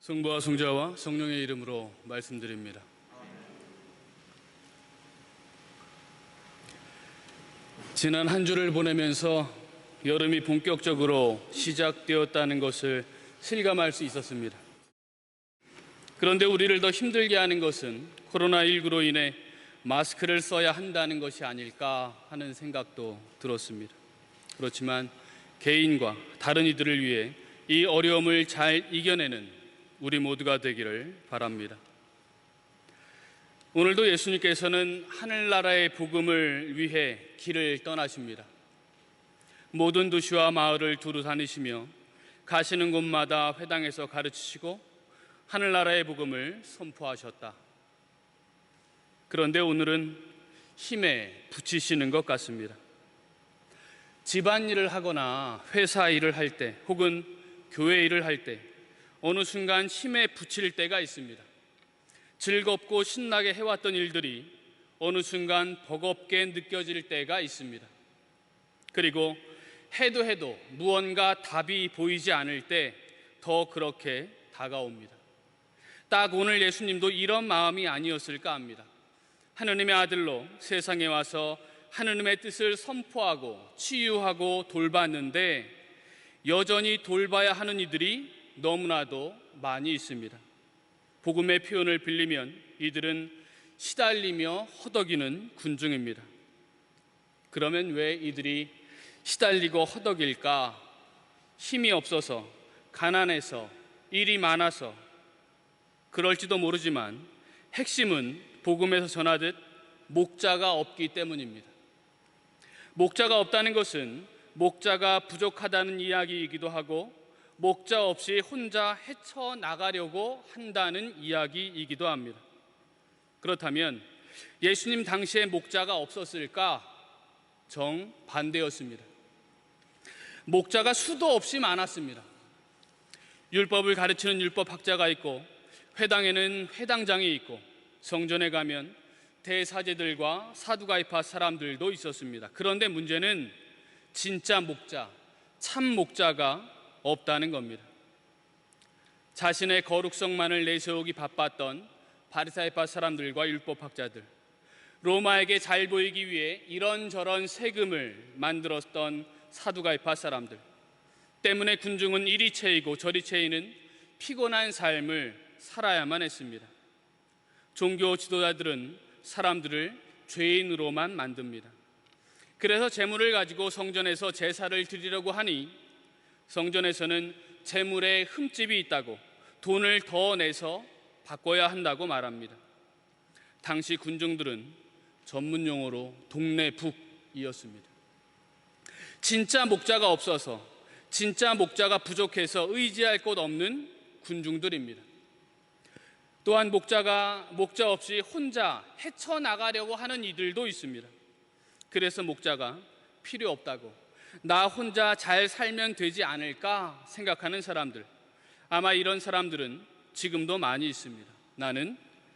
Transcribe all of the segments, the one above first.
성부와 성자와 성령의 이름으로 말씀드립니다. 지난 한 주를 보내면서 여름이 본격적으로 시작되었다는 것을 실감할 수 있었습니다. 그런데 우리를 더 힘들게 하는 것은 코로나19로 인해 마스크를 써야 한다는 것이 아닐까 하는 생각도 들었습니다. 그렇지만 개인과 다른 이들을 위해 이 어려움을 잘 이겨내는 우리 모두가 되기를 바랍니다. 오늘도 예수님께서는 하늘나라의 복음을 위해 길을 떠나십니다. 모든 도시와 마을을 두루 다니시며 가시는 곳마다 회당에서 가르치시고 하늘나라의 복음을 선포하셨다. 그런데 오늘은 힘에 부치시는 것 같습니다. 집안일을 하거나 회사 일을 할 때 혹은 교회 일을 할 때 어느 순간 힘에 부칠 때가 있습니다. 즐겁고 신나게 해왔던 일들이 어느 순간 버겁게 느껴질 때가 있습니다. 그리고 해도 무언가 답이 보이지 않을 때 더 그렇게 다가옵니다. 딱 오늘 예수님도 이런 마음이 아니었을까 합니다. 하느님의 아들로 세상에 와서 하느님의 뜻을 선포하고 치유하고 돌봤는데 여전히 돌봐야 하는 이들이 너무나도 많이 있습니다. 복음의 표현을 빌리면 이들은 시달리며 허덕이는 군중입니다. 그러면 왜 이들이 시달리고 허덕일까? 힘이 없어서, 가난해서, 일이 많아서 그럴지도 모르지만 핵심은 복음에서 전하듯 목자가 없기 때문입니다. 목자가 없다는 것은 목자가 부족하다는 이야기이기도 하고 목자 없이 혼자 헤쳐나가려고 한다는 이야기이기도 합니다. 그렇다면 예수님 당시에 목자가 없었을까? 정반대였습니다. 목자가 수도 없이 많았습니다. 율법을 가르치는 율법학자가 있고 회당에는 회당장이 있고 성전에 가면 대사제들과 사두가이파 사람들도 있었습니다. 그런데 문제는 진짜 목자, 참 목자가 없다는 겁니다. 자신의 거룩성만을 내세우기 바빴던 바리사이파 사람들과 율법학자들, 로마에게 잘 보이기 위해 이런저런 세금을 만들었던 사두가이파 사람들 때문에 군중은 이리 채이고 저리 채이는 피곤한 삶을 살아야만 했습니다. 종교 지도자들은 사람들을 죄인으로만 만듭니다. 그래서 재물을 가지고 성전에서 제사를 드리려고 하니 성전에서는 재물에 흠집이 있다고 돈을 더 내서 바꿔야 한다고 말합니다. 당시 군중들은 전문 용어로 동네북이었습니다. 진짜 목자가 없어서, 진짜 목자가 부족해서 의지할 곳 없는 군중들입니다. 또한 목자 없이 혼자 헤쳐나가려고 하는 이들도 있습니다. 그래서 목자가 필요 없다고, 나 혼자 잘 살면 되지 않을까 생각하는 사람들, 아마 이런 사람들은 지금도 많이 있습니다. 나는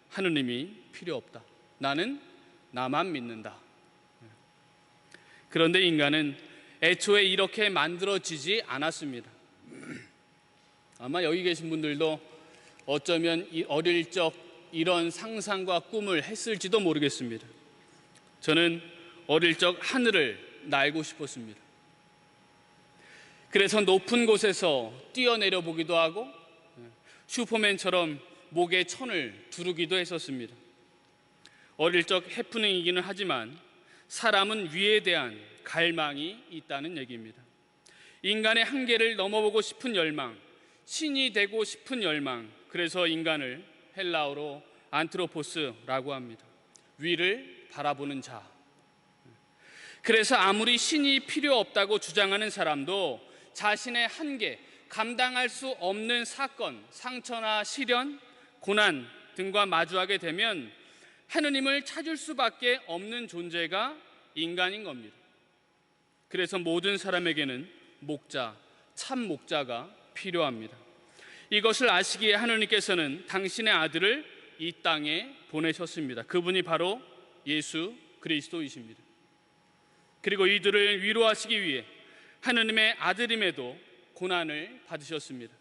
하느님이 필요 없다. 나는 나만 믿는다. 그런데 인간은 애초에 이렇게 만들어지지 않았습니다. 아마 여기 계신 분들도 어쩌면 어릴 적 이런 상상과 꿈을 했을지도 모르겠습니다. 저는 어릴 적 하늘을 날고 싶었습니다. 그래서 높은 곳에서 뛰어내려 보기도 하고 슈퍼맨처럼 목에 천을 두르기도 했었습니다. 어릴 적 해프닝이기는 하지만 사람은 위에 대한 갈망이 있다는 얘기입니다. 인간의 한계를 넘어보고 싶은 열망, 신이 되고 싶은 열망, 그래서 인간을 헬라어로 안트로포스라고 합니다. 위를 바라보는 자. 그래서 아무리 신이 필요 없다고 주장하는 사람도 자신의 한계, 감당할 수 없는 사건, 상처나 시련, 고난 등과 마주하게 되면 하느님을 찾을 수밖에 없는 존재가 인간인 겁니다. 그래서 모든 사람에게는 목자, 참 목자가 필요합니다. 이것을 아시기에 하느님께서는 당신의 아들을 이 땅에 보내셨습니다. 그분이 바로 예수 그리스도이십니다. 그리고 이들을 위로하시기 위해 하느님의 아들임에도 고난을 받으셨습니다.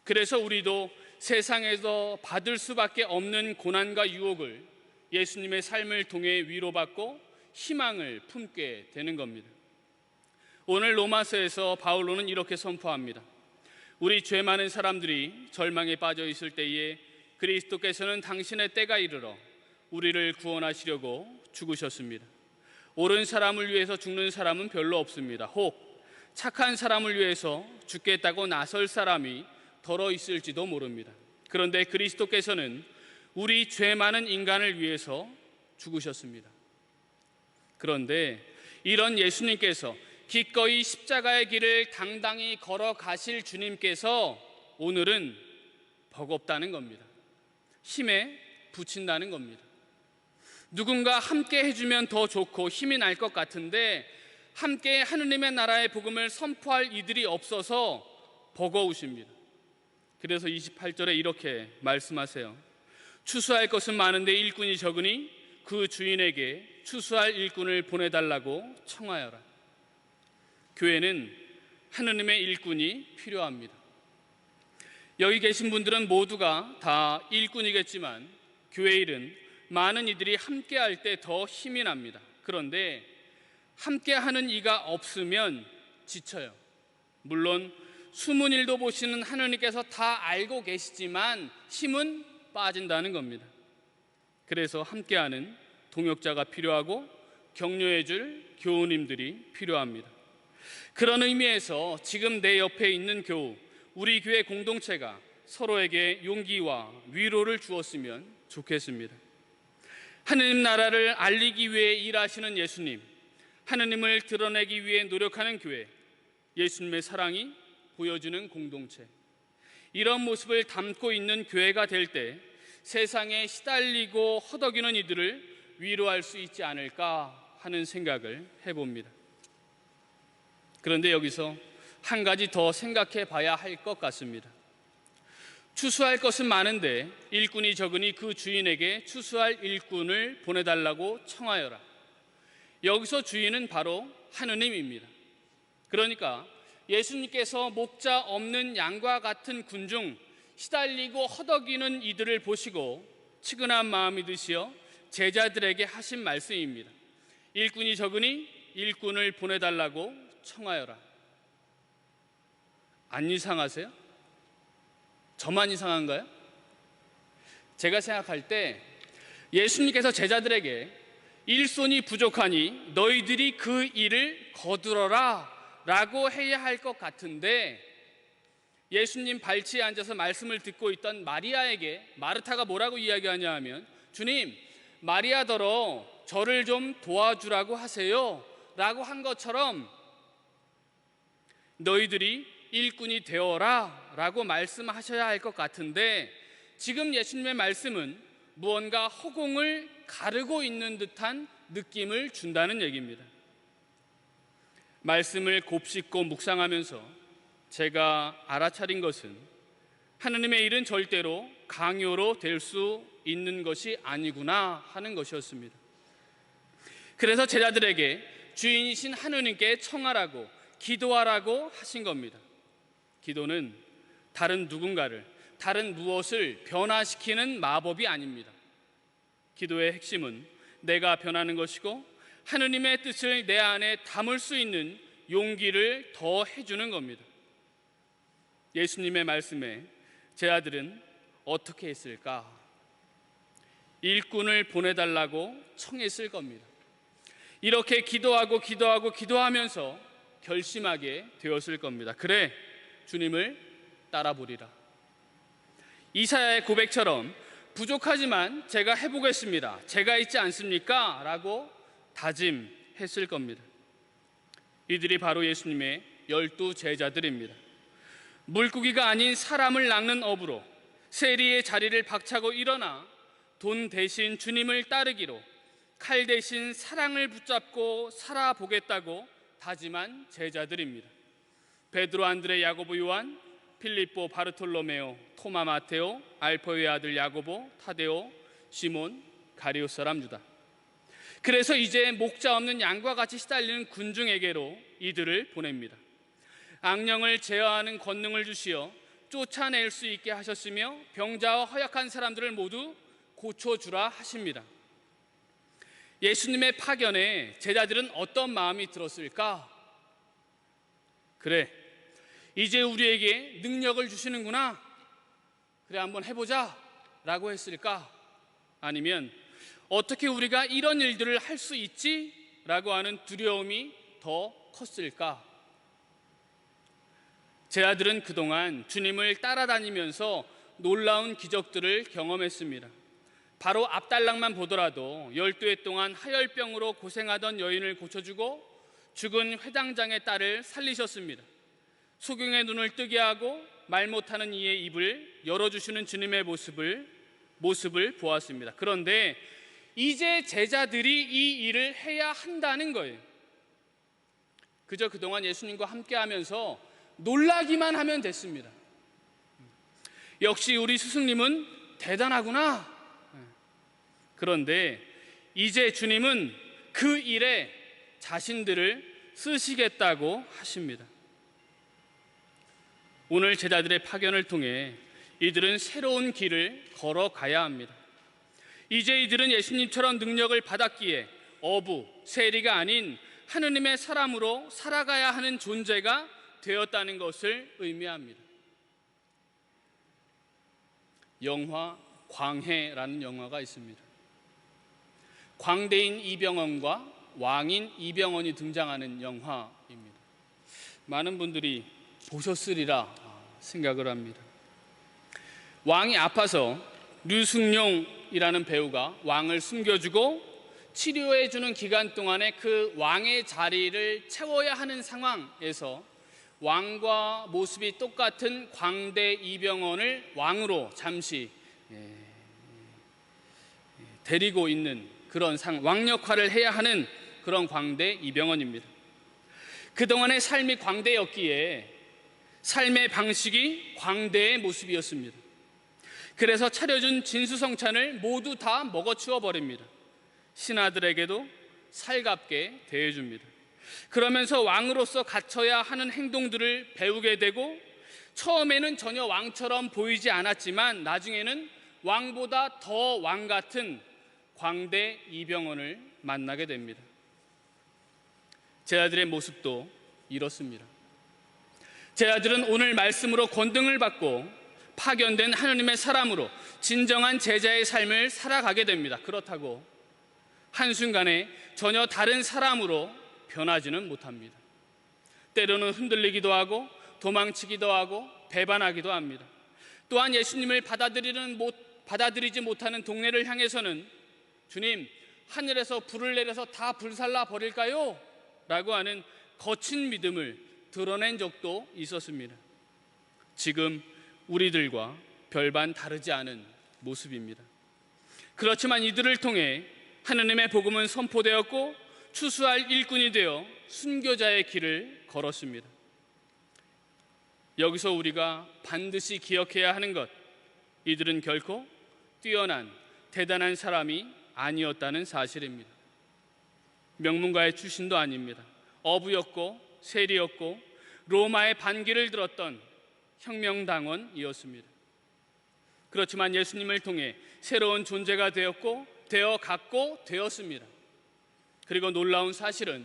그래서 우리도 세상에서 받을 수밖에 없는 고난과 유혹을 예수님의 삶을 통해 위로받고 희망을 품게 되는 겁니다. 오늘 로마서에서 바울로는 이렇게 선포합니다. 우리 죄 많은 사람들이 절망에 빠져 있을 때에 그리스도께서는 당신의 때가 이르러 우리를 구원하시려고 죽으셨습니다. 옳은 사람을 위해서 죽는 사람은 별로 없습니다. 혹 착한 사람을 위해서 죽겠다고 나설 사람이 덜어 있을지도 모릅니다. 그런데 그리스도께서는 우리 죄 많은 인간을 위해서 죽으셨습니다. 그런데 이런 예수님께서 기꺼이 십자가의 길을 당당히 걸어가실 주님께서 오늘은 버겁다는 겁니다. 힘에 부친다는 겁니다. 누군가 함께 해주면 더 좋고 힘이 날 것 같은데 함께 하느님의 나라의 복음을 선포할 이들이 없어서 버거우십니다. 그래서 28절에 이렇게 말씀하세요. 추수할 것은 많은데 일꾼이 적으니 그 주인에게 추수할 일꾼을 보내달라고 청하여라. 교회는 하느님의 일꾼이 필요합니다. 여기 계신 분들은 모두가 다 일꾼이겠지만 교회 일은 많은 이들이 함께 할 때 더 힘이 납니다. 그런데 함께 하는 이가 없으면 지쳐요. 물론 숨은 일도 보시는 하느님께서 다 알고 계시지만 힘은 빠진다는 겁니다. 그래서 함께하는 동역자가 필요하고 격려해줄 교우님들이 필요합니다. 그런 의미에서 지금 내 옆에 있는 교우, 우리 교회 공동체가 서로에게 용기와 위로를 주었으면 좋겠습니다. 하느님 나라를 알리기 위해 일하시는 예수님, 하느님을 드러내기 위해 노력하는 교회, 예수님의 사랑이 보여주는 공동체, 이런 모습을 담고 있는 교회가 될 때 세상에 시달리고 허덕이는 이들을 위로할 수 있지 않을까 하는 생각을 해봅니다. 그런데 여기서 한 가지 더 생각해 봐야 할 것 같습니다. 추수할 것은 많은데 일꾼이 적으니 그 주인에게 추수할 일꾼을 보내달라고 청하여라. 여기서 주인은 바로 하느님입니다. 그러니까 예수님께서 목자 없는 양과 같은 군중 시달리고 허덕이는 이들을 보시고 측은한 마음이 드시어 제자들에게 하신 말씀입니다. 일꾼이 적으니 일꾼을 보내달라고 청하여라. 안 이상하세요? 저만 이상한가요? 제가 생각할 때 예수님께서 제자들에게 일손이 부족하니 너희들이 그 일을 거두러라 라고 해야 할 것 같은데, 예수님 발치에 앉아서 말씀을 듣고 있던 마리아에게 마르타가 뭐라고 이야기하냐 하면, 주님, 마리아더러 저를 좀 도와주라고 하세요 라고 한 것처럼 너희들이 일꾼이 되어라 라고 말씀하셔야 할 것 같은데, 지금 예수님의 말씀은 무언가 허공을 가르고 있는 듯한 느낌을 준다는 얘기입니다. 말씀을 곱씹고 묵상하면서 제가 알아차린 것은 하느님의 일은 절대로 강요로 될 수 있는 것이 아니구나 하는 것이었습니다. 그래서 제자들에게 주인이신 하느님께 청하라고, 기도하라고 하신 겁니다. 기도는 다른 누군가를, 다른 무엇을 변화시키는 마법이 아닙니다. 기도의 핵심은 내가 변하는 것이고 하느님의 뜻을 내 안에 담을 수 있는 용기를 더 해주는 겁니다. 예수님의 말씀에 제자들은 어떻게 했을까? 일꾼을 보내달라고 청했을 겁니다. 이렇게 기도하면서 결심하게 되었을 겁니다. 그래, 주님을 따라보리라. 이사야의 고백처럼 부족하지만 제가 해보겠습니다. 제가 있지 않습니까? 라고 다짐했을 겁니다. 이들이 바로 예수님의 12 제자들입니다. 물고기가 아닌 사람을 낚는 어부로 세리의 자리를 박차고 일어나 돈 대신 주님을 따르기로, 칼 대신 사랑을 붙잡고 살아보겠다고 다짐한 제자들입니다. 베드로, 안드레, 야고보, 요한, 필립보, 바르톨로메오, 토마, 마테오, 알포의 아들 야고보, 타데오, 시몬, 가리오 사람 유다. 그래서 이제 목자 없는 양과 같이 시달리는 군중에게로 이들을 보냅니다. 악령을 제어하는 권능을 주시어 쫓아낼 수 있게 하셨으며 병자와 허약한 사람들을 모두 고쳐주라 하십니다. 예수님의 파견에 제자들은 어떤 마음이 들었을까? 그래, 이제 우리에게 능력을 주시는구나. 그래, 한번 해보자 라고 했을까? 아니면 어떻게 우리가 이런 일들을 할 수 있지? 라고 하는 두려움이 더 컸을까? 제자들은 그동안 주님을 따라다니면서 놀라운 기적들을 경험했습니다. 바로 앞달락만 보더라도 12해 동안 하열병으로 고생하던 여인을 고쳐주고 죽은 회당장의 딸을 살리셨습니다. 소경의 눈을 뜨게 하고 말 못하는 이의 입을 열어주시는 주님의 모습을 보았습니다. 그런데 이제 제자들이 이 일을 해야 한다는 거예요. 그저 그동안 예수님과 함께하면서 놀라기만 하면 됐습니다. 역시 우리 스승님은 대단하구나. 그런데 이제 주님은 그 일에 자신들을 쓰시겠다고 하십니다. 오늘 제자들의 파견을 통해 이들은 새로운 길을 걸어가야 합니다. 이제 이들은 예수님처럼 능력을 받았기에 어부, 세리가 아닌 하느님의 사람으로 살아가야 하는 존재가 되었다는 것을 의미합니다. 영화 광해라는 영화가 있습니다. 광대인 이병헌과 왕인 이병헌이 등장하는 영화입니다. 많은 분들이 보셨으리라 생각을 합니다. 왕이 아파서 류승룡이라는 배우가 왕을 숨겨주고 치료해주는 기간 동안에 그 왕의 자리를 채워야 하는 상황에서 왕과 모습이 똑같은 광대 이병헌을 왕으로 잠시 데리고 있는 그런 왕 역할을 해야 하는 그런 광대 이병헌입니다. 그동안의 삶이 광대였기에 삶의 방식이 광대의 모습이었습니다. 그래서 차려준 진수성찬을 모두 다 먹어치워 버립니다. 신하들에게도 살갑게 대해줍니다. 그러면서 왕으로서 갖춰야 하는 행동들을 배우게 되고 처음에는 전혀 왕처럼 보이지 않았지만 나중에는 왕보다 더 왕 같은 광대 이병헌을 만나게 됩니다. 제자들의 모습도 이렇습니다. 제자들은 오늘 말씀으로 권능을 받고 파견된 하느님의 사람으로 진정한 제자의 삶을 살아가게 됩니다. 그렇다고 한순간에 전혀 다른 사람으로 변하지는 못합니다. 때로는 흔들리기도 하고 도망치기도 하고 배반하기도 합니다. 또한 예수님을 받아들이지 못하는 동네를 향해서는 주님, 하늘에서 불을 내려서 다 불살라 버릴까요? 라고 하는 거친 믿음을 드러낸 적도 있었습니다. 지금 우리들과 별반 다르지 않은 모습입니다. 그렇지만 이들을 통해 하느님의 복음은 선포되었고 추수할 일꾼이 되어 순교자의 길을 걸었습니다. 여기서 우리가 반드시 기억해야 하는 것, 이들은 결코 뛰어난 대단한 사람이 아니었다는 사실입니다. 명문가의 출신도 아닙니다. 어부였고 세리였고 로마의 반기를 들었던 혁명당원이었습니다. 그렇지만 예수님을 통해 새로운 존재가 되었고 되었습니다. 그리고 놀라운 사실은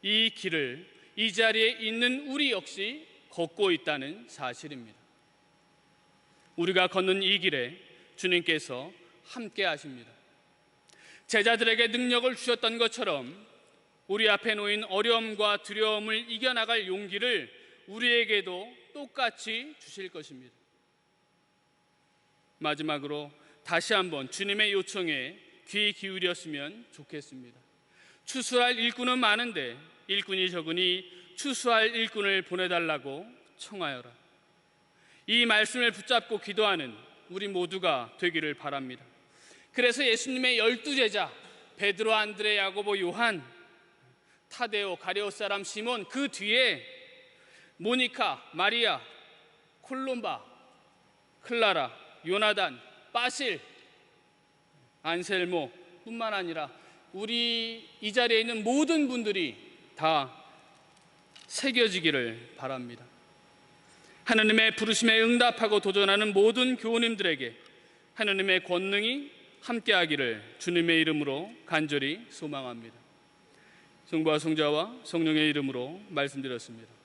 이 길을 이 자리에 있는 우리 역시 걷고 있다는 사실입니다. 우리가 걷는 이 길에 주님께서 함께 하십니다. 제자들에게 능력을 주셨던 것처럼 우리 앞에 놓인 어려움과 두려움을 이겨나갈 용기를 우리에게도 똑같이 주실 것입니다. 마지막으로 다시 한번 주님의 요청에 귀 기울였으면 좋겠습니다. 추수할 일꾼은 많은데 일꾼이 적으니 추수할 일꾼을 보내달라고 청하여라. 이 말씀을 붙잡고 기도하는 우리 모두가 되기를 바랍니다. 그래서 예수님의 12제자 베드로, 안드레, 야고보, 요한, 타데오, 가레오 사람 시몬, 그 뒤에 모니카, 마리아, 콜롬바, 클라라, 요나단, 바실, 안셀모 뿐만 아니라 우리 이 자리에 있는 모든 분들이 다 새겨지기를 바랍니다. 하느님의 부르심에 응답하고 도전하는 모든 교우님들에게 하느님의 권능이 함께하기를 주님의 이름으로 간절히 소망합니다. 성부와 성자와 성령의 이름으로 말씀드렸습니다.